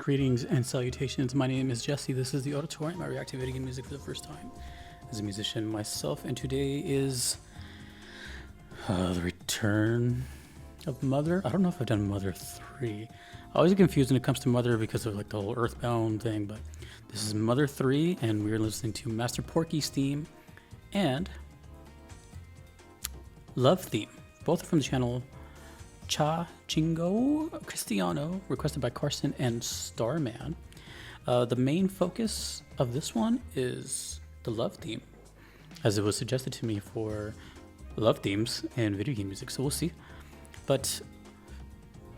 Greetings and salutations. My name is Jesse. This is the Auditorium. I react to video game music for the first time as a musician myself, and today is the return of Mother. I don't know if I've done Mother 3. I always get confused when it comes to Mother because of like the whole Earthbound thing, but this is Mother 3, and we're listening to Master Porky's theme and Love theme. Both are from the channel Cha Chingo Cristiano, requested by Carson and Starman. The main focus of this one is the love theme, as it was suggested to me for love themes in video game music, so we'll see. But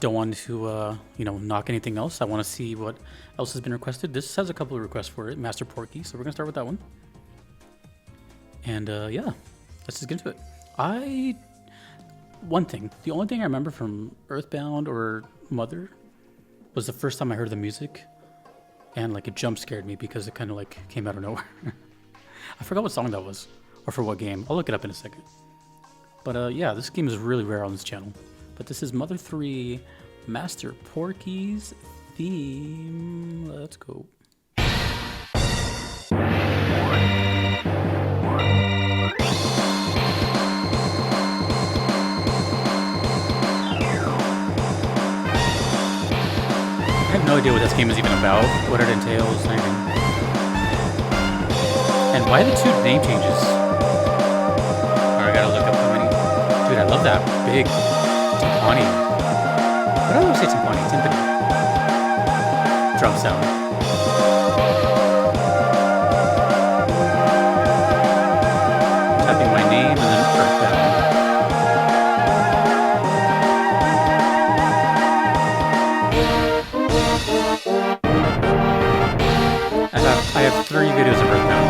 don't want to knock anything else. I want to see what else has been requested. This has a couple of requests for it, Master Porky, so we're gonna start with that one. And yeah, let's just get into it. The only thing I remember from Earthbound or Mother was the first time I heard the music, and like it jump scared me because it kind of like came out of nowhere. I forgot what song that was or for what game. I'll look it up in a second. But yeah, this game is really rare on this channel. But this is Mother 3, Master Porky's theme. Let's go. I have no idea what this game is even about, what it entails, anything. And why the two name changes? Alright, I gotta look up how many. Dude, I love that big timpani. What do I always say timpani? Timpani. Drum sound. Typing my name and then Earthbound. I have 3 videos of Earthbound.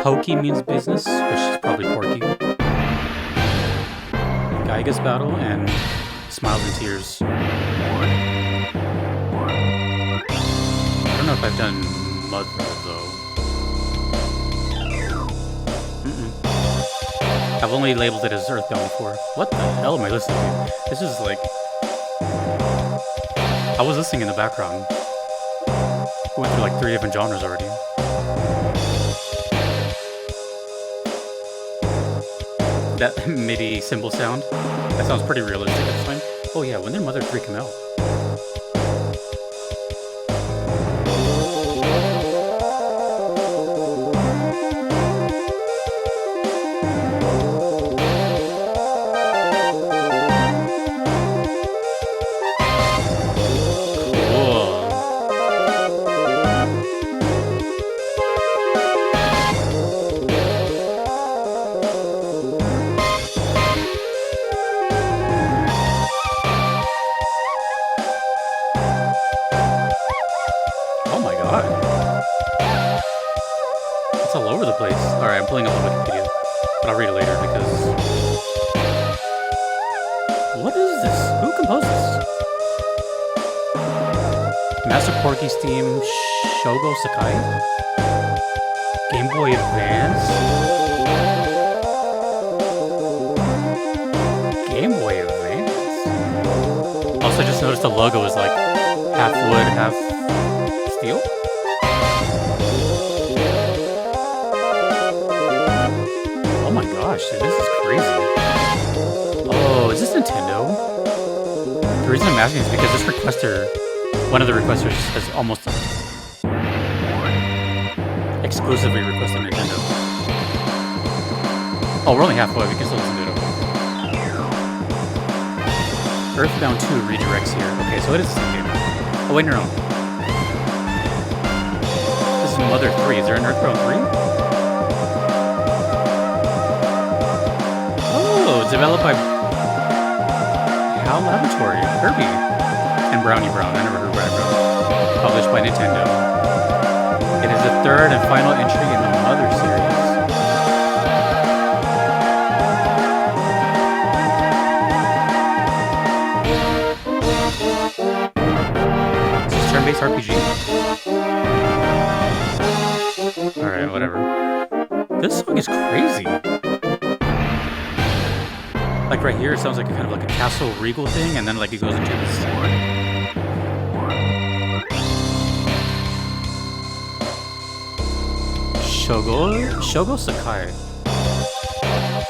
Pokey means business, which is probably Porky. Geiga's battle and Smiles and Tears. I don't know if I've done Mother though. I've only labeled it as Earthbound before. What the hell am I listening to? This is like... I was listening in the background. We went through like 3 different genres already. That MIDI cymbal sound, that sounds pretty realistic at this time. Oh yeah, when did Mother 3 come out? It's all over the place. Alright, I'm pulling up the Wikipedia, but I'll read it later because... What is this? Who composed this? Master Porky's theme, Shogo Sakai? Game Boy Advance? Game Boy Advance? Also, I just noticed the logo is like half wood, half steel? Oh my gosh, dude, this is crazy. Oh, is this Nintendo? The reason I'm asking is because this requester, one of the requesters has almost exclusively requested Nintendo. Oh, we're only halfway, we can still listen to it. Earthbound 2 redirects here. Okay, so it is the same game. Oh wait, no. This is Mother 3. Is there an Earthbound 3? Oh, it's developed by HAL Laboratory, Kirby, and Brownie Brown. I never heard of Brownie Brown. Published by Nintendo. It is the 3rd and final entry in the Mother series. This is turn-based RPG. Alright, whatever. This song is crazy. Like right here, it sounds like a kind of like a Castle Regal thing, and then like it goes into this Shogo Sakai.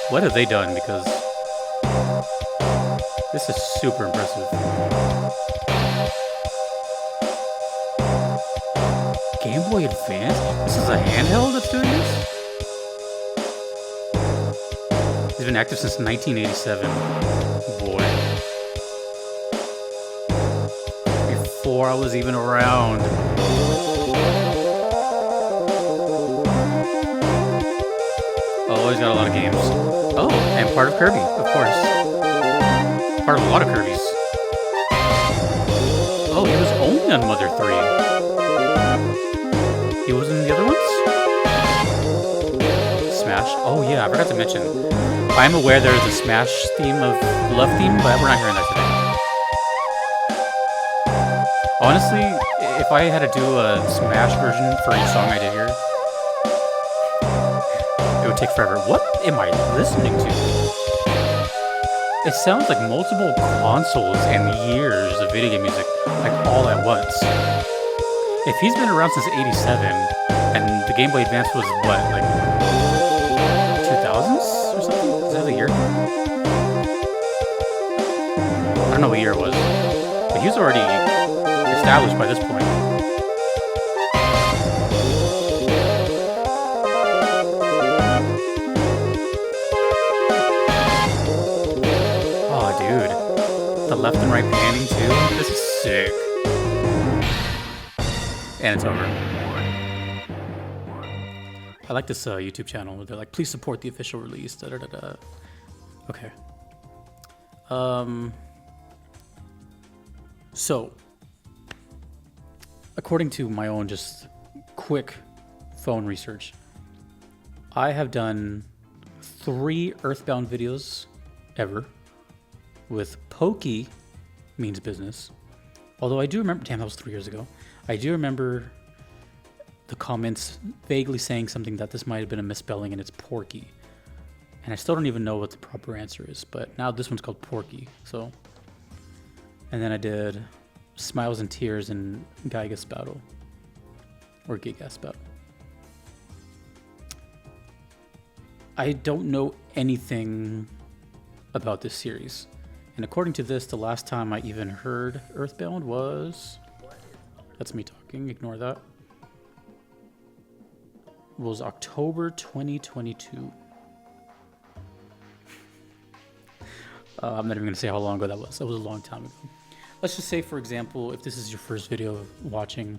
What have they done? Because this is super impressive. Game Boy Advance? This is a handheld that's doing this? He's been active since 1987. Boy. Before I was even around. Oh, he's got a lot of games. Oh, and part of Kirby, of course. Part of a lot of Kirby's. Oh, he was only on Mother 3. He wasn't in the other ones? Smash? Oh yeah, I forgot to mention. I'm aware there's a Smash theme of Love theme, but we're not hearing that today. Honestly, if I had to do a Smash version for each song I did here, it would take forever. What am I listening to? It sounds like multiple consoles and years of video game music, like all at once. If he's been around since 87, and the Game Boy Advance was what, like 2000s or something? Is that the year? I don't know what year it was, but he was already established by this point. Oh, dude. The left and right panning, too? This is sick. And it's over. I like this YouTube channel where they're like, please support the official release. Da, da, da, da. Okay. So, according to my own just quick phone research, I have done 3 Earthbound videos ever with Porky Means Business. Although I do remember, damn, that was 3 years ago. I do remember the comments vaguely saying something that this might have been a misspelling and it's Porky. And I still don't even know what the proper answer is, but now this one's called Porky, so. And then I did Smiles and Tears and Gigas Battle. Or Gigas Battle. I don't know anything about this series. And according to this, the last time I even heard Earthbound was... That's me talking, ignore that. Was October 2022. I'm not even going to say how long ago that was. That was a long time ago. Let's just say, for example, if this is your first video watching,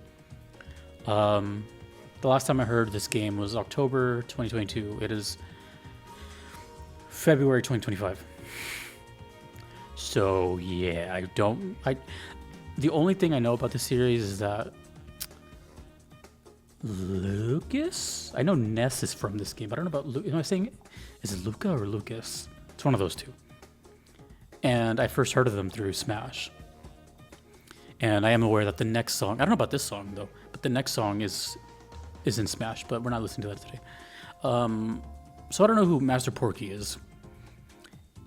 the last time I heard this game was October 2022. It is February 2025. So yeah, the only thing I know about the series is that Lucas? I know Ness is from this game, but I don't know about am I saying, is it Luca or Lucas? It's one of those two. And I first heard of them through Smash. And I am aware that the next song, I don't know about this song though, but the next song is in Smash, but we're not listening to that today. So I don't know who Master Porky is.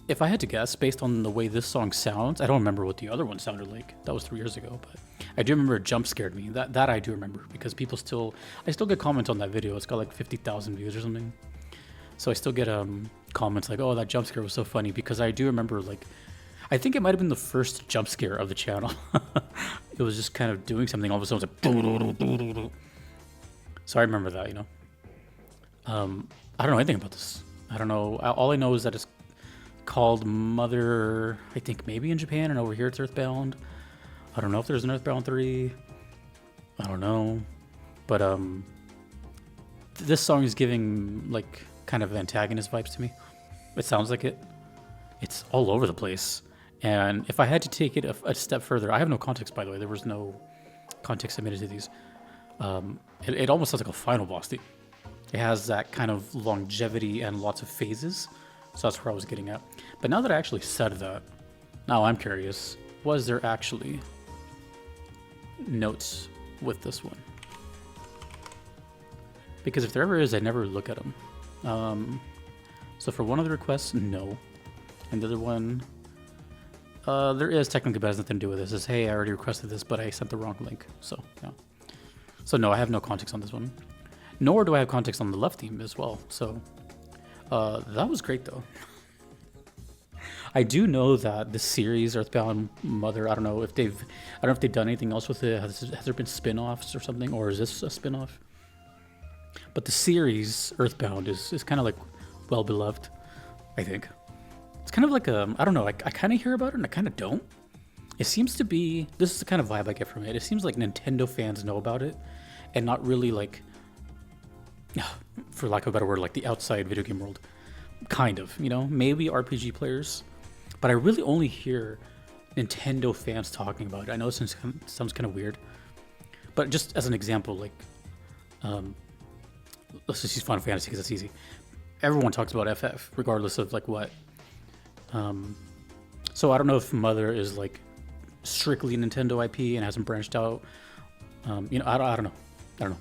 If I had to guess, based on the way this song sounds, I don't remember what the other one sounded like. That was 3 years ago, but I do remember it jump scared me. That I do remember, because people I still get comments on that video. It's got like 50,000 views or something. So I still get comments like, oh, that jump scare was so funny, because I do remember, like, I think it might have been the first jump scare of the channel. It was just kind of doing something, all of a sudden it was like, so I remember that, you know. I don't know anything about this. I don't know. All I know is that it's called Mother, I think maybe in Japan, and over here it's Earthbound. I don't know if there's an Earthbound 3. I don't know. But this song is giving like kind of antagonist vibes to me. It sounds like it. It's all over the place. And if I had to take it a step further, I have no context, by the way. There was no context submitted to these. It almost sounds like a final boss theme. It has that kind of longevity and lots of phases. So that's where I was getting at. But now that I actually said that, now I'm curious, was there actually notes with this one? Because if there ever is, I never look at them. So for one of the requests, no. And the other one, there is technically, but it has nothing to do with this. It's, hey, I already requested this, but I sent the wrong link. So, yeah. So no, I have no context on this one. Nor do I have context on the left theme as well. So that was great though. I do know that the series Earthbound Mother, I don't know if they've done anything else with it. Has there been spin-offs or something, or is this a spin-off? But the series Earthbound is kind of like well beloved, I think. It's kind of like I don't know, I kind of hear about it and I kind of don't. It seems to be, this is the kind of vibe I get from it. It seems like Nintendo fans know about it and not really like, for lack of a better word, like the outside video game world. Kind of, you know, maybe RPG players. But I really only hear Nintendo fans talking about it. I know it sounds kind of weird. But just as an example, like, let's just use Final Fantasy because it's easy. Everyone talks about FF, regardless of like what. So I don't know if Mother is like strictly Nintendo IP and hasn't branched out. You know, I don't know.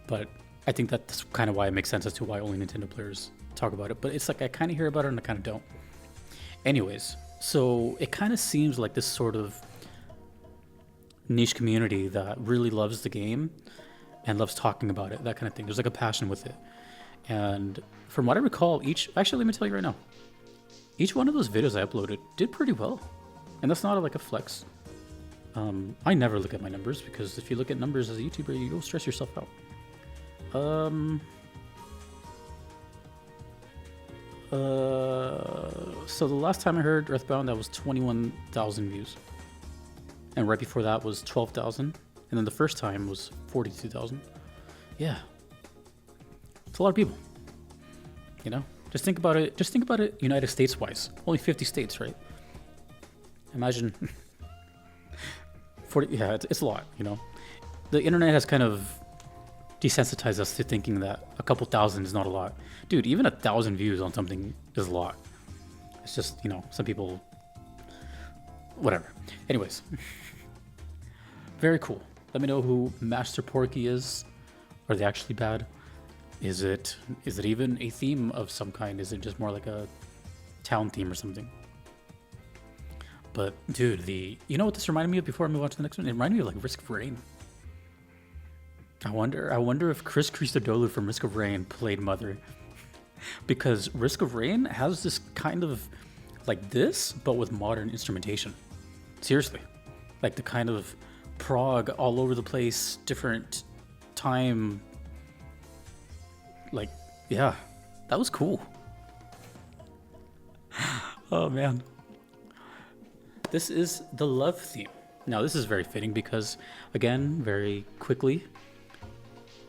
But I think that's kind of why it makes sense as to why only Nintendo players talk about it. But it's like I kind of hear about it and I kind of don't. Anyways, so it kind of seems like this sort of niche community that really loves the game and loves talking about it, that kind of thing. There's like a passion with it. And from what I recall, actually, let me tell you right now, each one of those videos I uploaded did pretty well. And that's not like a flex. I never look at my numbers because if you look at numbers as a YouTuber, you'll stress yourself out. So the last time I heard Earthbound, that was 21,000 views. And right before that was 12,000. And then the first time was 42,000. Yeah. It's a lot of people. You know? Just think about it United States wise. Only 50 states, right? Imagine 40, yeah, it's a lot, you know. The internet has kind of desensitized us to thinking that a couple thousand is not a lot. Dude, even 1,000 views on something is a lot. It's just, you know, some people, whatever. Anyways, very cool. Let me know who Master Porky is. Are they actually bad? Is it even a theme of some kind? Is it just more like a town theme or something? But dude, you know what this reminded me of before I move on to the next one? It reminded me of like Risk of Rain. I wonder if Chris Christodoulou from Risk of Rain played Mother. Because Risk of Rain has this kind of like this, but with modern instrumentation. Seriously. Like the kind of prog all over the place, different time. Like, yeah, that was cool. Oh man. This is the love theme. Now this is very fitting because, again, very quickly,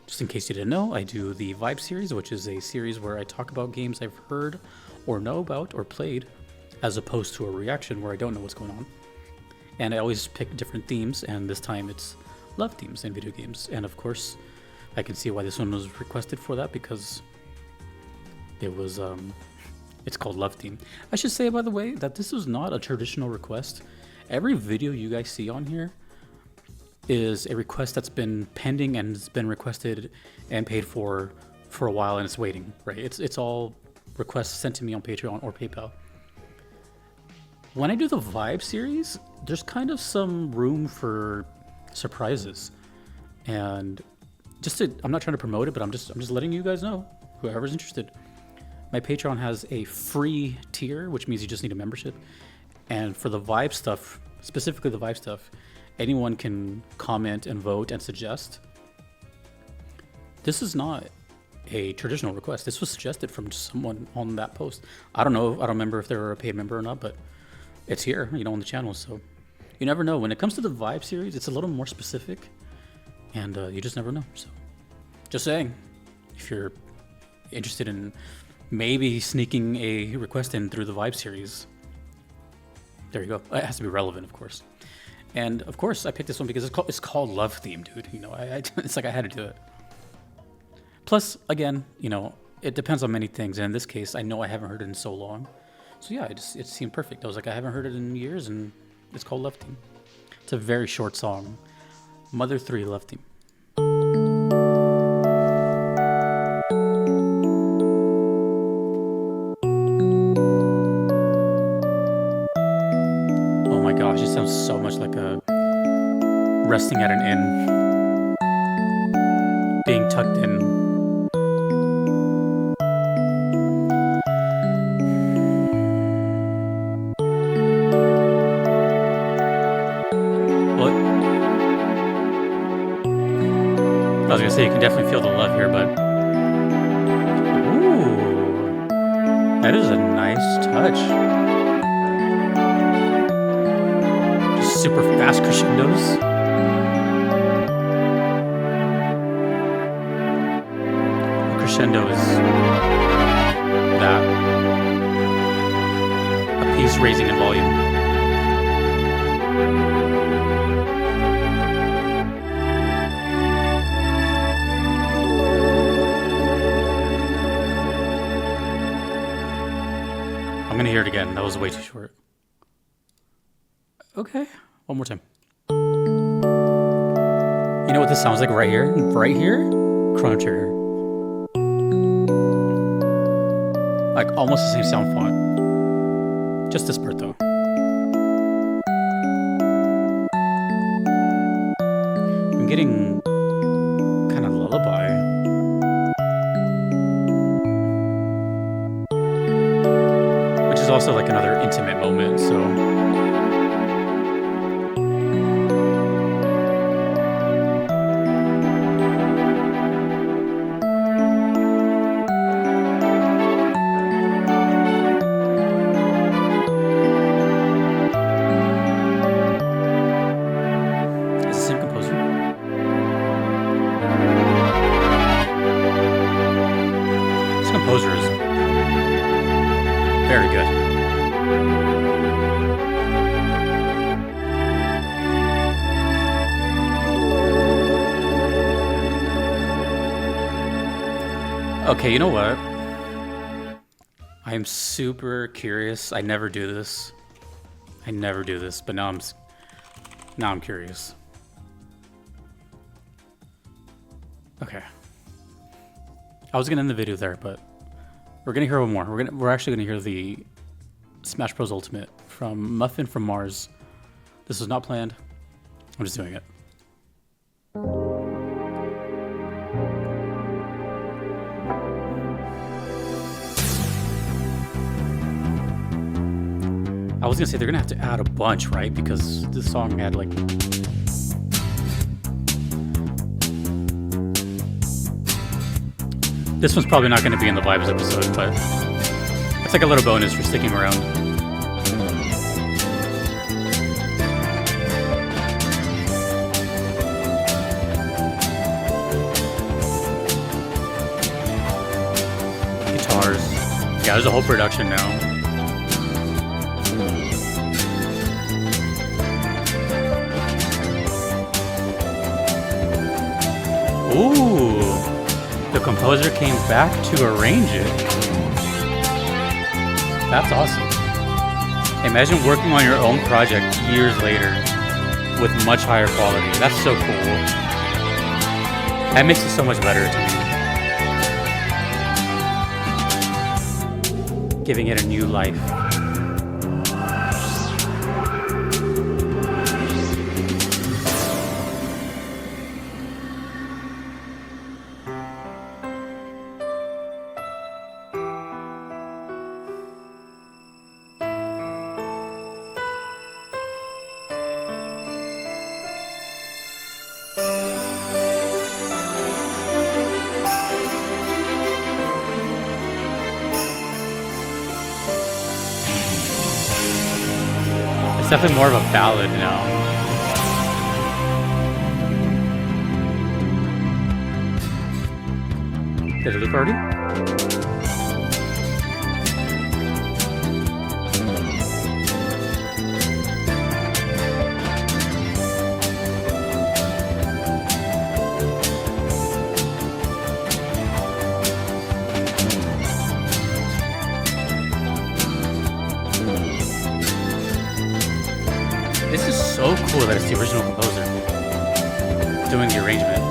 just in case you didn't know, I do the Vibe series, which is a series where I talk about games I've heard or know about or played, as opposed to a reaction where I don't know what's going on. And I always pick different themes, and this time it's love themes in video games. And of course, I can see why this one was requested for that, because it was, it's called Love Theme. I should say, by the way, that this was not a traditional request. Every video you guys see on here is a request that's been pending and it's been requested and paid for a while, and it's waiting, right? It's all requests sent to me on Patreon or PayPal. When I do the Vibe series, there's kind of some room for surprises. And I'm not trying to promote it, but I'm just letting you guys know, whoever's interested. My Patreon has a free tier, which means you just need a membership. And for the Vibe stuff, specifically the Vibe stuff, anyone can comment and vote and suggest. This is not a traditional request. This was suggested from someone on that post. I don't know. I don't remember if they were a paid member or not, but it's here, you know, on the channel. So you never know. When it comes to the Vibe series, it's a little more specific, and you just never know. So just saying, if you're interested in maybe sneaking a request in through the Vibe series, there you go. It has to be relevant, of course. And of course, I picked this one because it's called Love Theme, dude. You know, it's like I had to do it. Plus, again, you know, it depends on many things. And in this case, I know I haven't heard it in so long. So yeah, it seemed perfect. I was like, I haven't heard it in years, and it's called Love Theme. It's a very short song. Mother 3 Love Theme. Oh my gosh, it sounds so much like a resting at an inn, being tucked in. was gonna say, you can definitely feel the love here, but... Ooh. That is a nice touch. Just super fast crescendos. A crescendo is that. A piece raising in volume. I'm gonna hear it again. That was way too short. Okay, one more time. You know what this sounds like right here? Right here? Chrono Trigger. Like almost the same sound font. Just this part though. I'm getting kind of lullaby. Which is also like another intimate moment, so. Composer is very good. Okay, you know what? I am super curious. I never do this. But now I'm curious. Okay. I was gonna end the video there, but we're gonna hear one more. We're actually gonna hear the Smash Bros. Ultimate from Muffin from Mars. This was not planned. I'm just doing it. I was gonna say they're gonna have to add a bunch, right? Because this song had like... This one's probably not going to be in the Vibes episode, but it's like a little bonus for sticking around. Guitars. Yeah, there's a whole production now. Ooh. The composer came back to arrange it. That's awesome. Imagine working on your own project years later with much higher quality. That's so cool. That makes it so much better to me. Giving it a new life. It's definitely more of a ballad now. Did it loop already? This is so cool that it's the original composer doing the arrangement.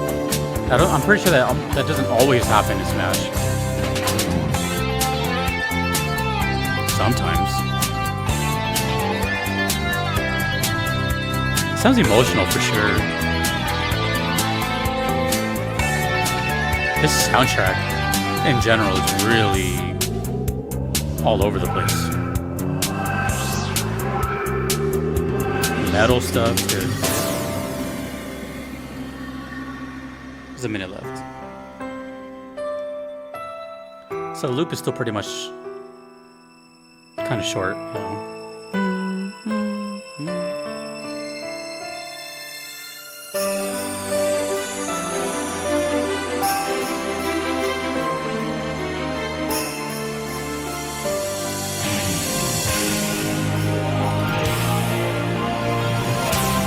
I'm pretty sure that doesn't always happen in Smash. Sometimes. It sounds emotional for sure. This soundtrack in general is really all over the place. Metal stuff, dude. Is There's a minute left. So the loop is still pretty much kind of short, you know.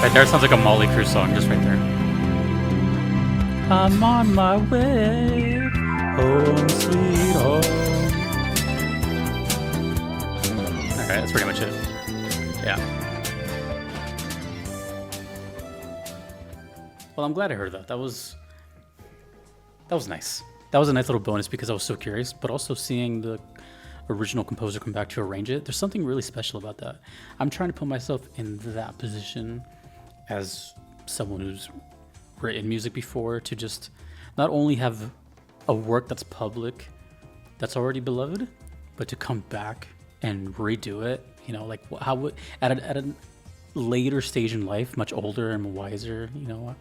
Right there, it sounds like a Molly Crue song, just right there. I'm on my way home, sweet home. Alright, that's pretty much it. Yeah. Well, I'm glad I heard that. That was nice. That was a nice little bonus because I was so curious, but also seeing the original composer come back to arrange it, there's something really special about that. I'm trying to put myself in that position as someone who's written music before, to just not only have a work that's public, that's already beloved, but to come back and redo it, you know, like how would at a later stage in life, much older and wiser, you know,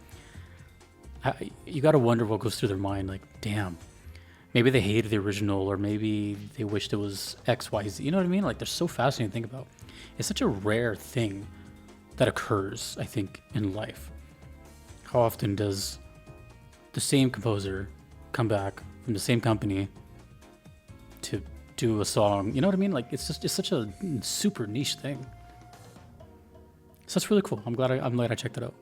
you got to wonder what goes through their mind. Like, damn, maybe they hated the original, or maybe they wished it was X, Y, Z. You know what I mean? Like, they're so fascinating to think about. It's such a rare thing that occurs, I think, in life. How often does the same composer come back from the same company to do a song? You know what I mean? Like, it's such a super niche thing. So that's really cool. I'm glad I checked it out.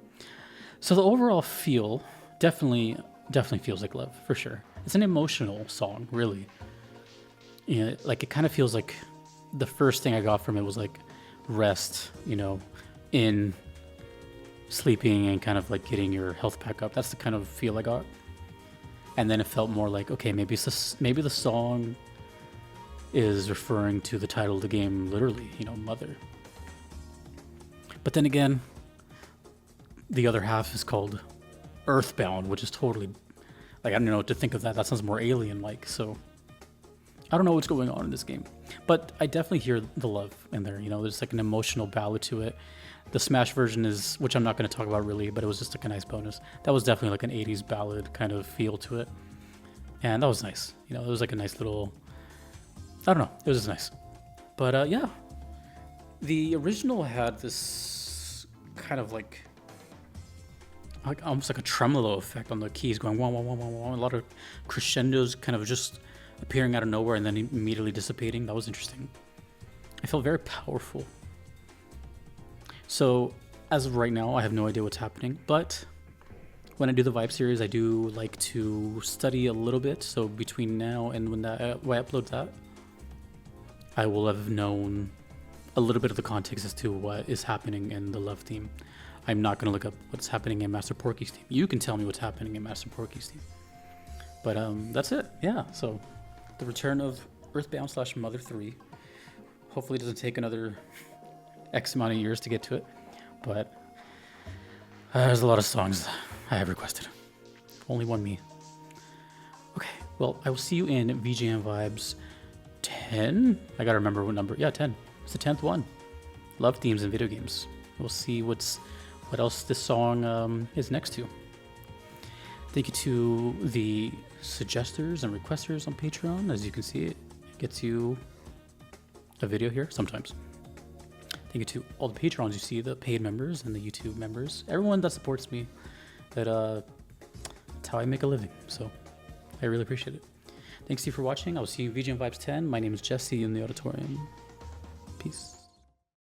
So the overall feel definitely feels like love, for sure. It's an emotional song, really. You know, like, it kind of feels like the first thing I got from it was like rest, you know, in sleeping and kind of like getting your health back up. That's the kind of feel I got. And then it felt more like, okay, maybe the song is referring to the title of the game, literally, you know, Mother. But then again, the other half is called Earthbound, which is totally, like, I don't know what to think of that. That sounds more alien-like, so I don't know what's going on in this game. But I definitely hear the love in there, you know, there's like an emotional ballad to it. The Smash version is, which I'm not going to talk about really, but it was just like a nice bonus. That was definitely like an 80s ballad kind of feel to it. And that was nice. You know, it was like a nice little, I don't know, it was just nice. But yeah, the original had this kind of like almost like a tremolo effect on the keys, going wah, wah, wah, wah, wah. A lot of crescendos kind of just appearing out of nowhere and then immediately dissipating. That was interesting. It felt very powerful. So as of right now, I have no idea what's happening, but when I do the Vibe series, I do like to study a little bit. So between now and when I upload that, I will have known a little bit of the context as to what is happening in the love theme. I'm not going to look up what's happening in Master Porky's theme. You can tell me what's happening in Master Porky's theme. But that's it. Yeah, so the return of Earthbound / Mother 3. Hopefully it doesn't take another X amount of years to get to it. But there's a lot of songs I have requested. Only one me. Okay, well, I will see you in VGM Vibes 10. I gotta remember what number. Yeah, 10. It's the 10th one. Love themes in video games. We'll see what else this song is next to. Thank you to the suggesters and requesters on Patreon. As you can see, it gets you a video here sometimes. Thank you to all the Patrons you see, the paid members and the YouTube members, everyone that supports me. That's how I make a living. So I really appreciate it. Thanks to you for watching. I will see you in VGM Vibes 10. My name is Jesse in the auditorium. Peace.